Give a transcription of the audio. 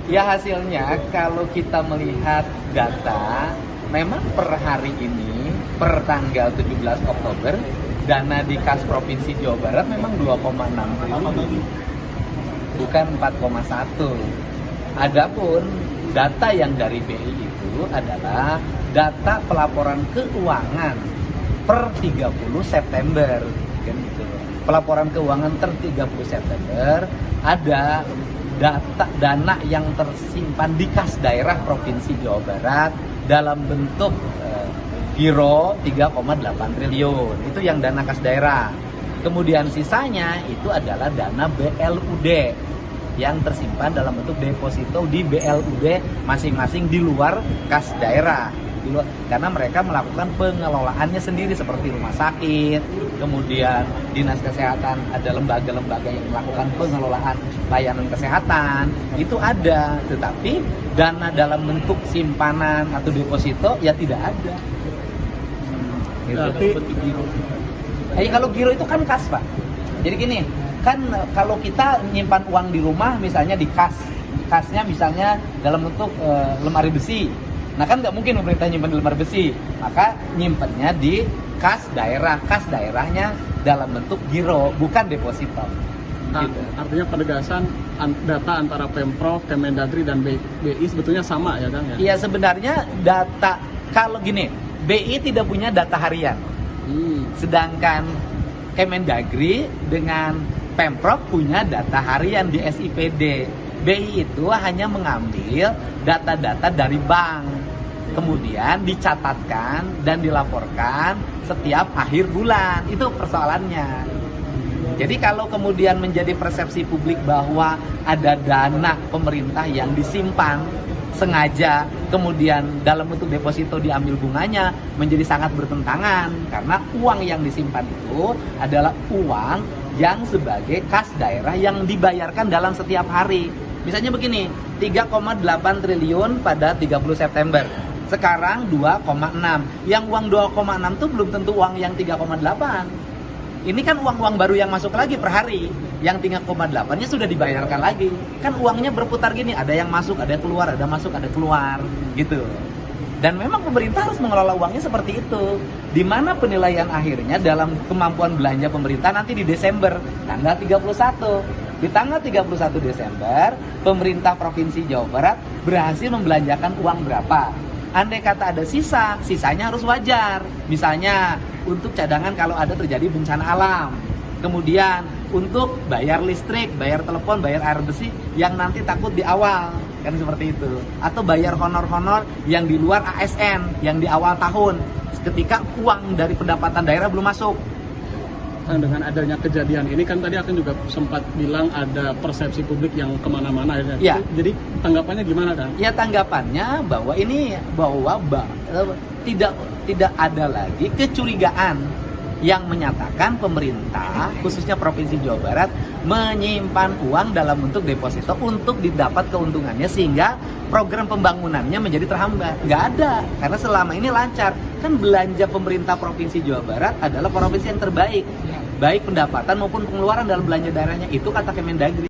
Ya hasilnya kalau kita melihat data, memang per hari ini, per tanggal 17 Oktober, dana di kas Provinsi Jawa Barat memang 2,6 triliun, bukan 4,1. Adapun data yang dari BI itu adalah data pelaporan keuangan per 30 September. Kan gitu. Pelaporan keuangan per 30 September ada dana yang tersimpan di kas daerah Provinsi Jawa Barat dalam bentuk giro 3,8 triliun. Itu yang dana kas daerah. Kemudian sisanya itu adalah dana BLUD yang tersimpan dalam bentuk deposito di BLUD masing-masing di luar kas daerah. Karena mereka melakukan pengelolaannya sendiri seperti rumah sakit, kemudian dinas kesehatan, ada lembaga-lembaga yang melakukan pengelolaan layanan kesehatan, itu ada, tetapi dana dalam bentuk simpanan atau deposito ya tidak ada. Kalau giro itu kan kas, Pak. Jadi gini, kan kalau kita nyimpan uang di rumah misalnya di kasnya misalnya dalam bentuk lemari besi. Nah kan nggak mungkin pemerintah nyimpan di lemari besi, maka nyimpannya di kas daerah. Kas daerahnya dalam bentuk giro, bukan deposito. Gitu. Artinya penegasan data antara Pemprov, Kemendagri dan BI sebetulnya sama ya Kang ya? Iya sebenarnya data, kalau gini, BI tidak punya data harian. Sedangkan Kemendagri dengan Pemprov punya data harian di SIPD. BI itu hanya mengambil data-data dari bank, kemudian dicatatkan dan dilaporkan setiap akhir bulan. Itu persoalannya. Jadi kalau kemudian menjadi persepsi publik bahwa ada dana pemerintah yang disimpan sengaja, kemudian dalam bentuk deposito diambil bunganya, menjadi sangat bertentangan. Karena uang yang disimpan itu adalah uang yang sebagai kas daerah yang dibayarkan dalam setiap hari. Misalnya begini, 3,8 triliun pada 30 September. Sekarang 2,6. Yang uang 2,6 itu belum tentu uang yang 3,8. Ini kan uang-uang baru yang masuk lagi per hari. Yang 3,8-nya sudah dibayarkan lagi. Kan uangnya berputar gini, ada yang masuk, ada yang keluar, ada masuk, ada keluar, gitu. Dan memang pemerintah harus mengelola uangnya seperti itu. Di mana penilaian akhirnya dalam kemampuan belanja pemerintah nanti di Desember, tanggal 31. Di tanggal 31 Desember, pemerintah Provinsi Jawa Barat berhasil membelanjakan uang berapa. Andai kata ada sisa, sisanya harus wajar. Misalnya, untuk cadangan kalau ada terjadi bencana alam. Kemudian, untuk bayar listrik, bayar telepon, bayar air bersih yang nanti takut di awal. Kan seperti itu. Atau bayar honor-honor yang di luar ASN, yang di awal tahun. Ketika uang dari pendapatan daerah belum masuk. Dengan adanya kejadian ini kan tadi akan juga sempat bilang ada persepsi publik yang kemana-mana ya. Jadi tanggapannya gimana kan? Ya tanggapannya bahwa tidak ada lagi kecurigaan yang menyatakan pemerintah khususnya Provinsi Jawa Barat menyimpan uang dalam bentuk deposito untuk didapat keuntungannya sehingga program pembangunannya menjadi terhambat. Nggak ada, karena selama ini lancar. Kan belanja pemerintah Provinsi Jawa Barat adalah provinsi yang terbaik, baik pendapatan maupun pengeluaran dalam belanja daerahnya, itu kata Kemendagri.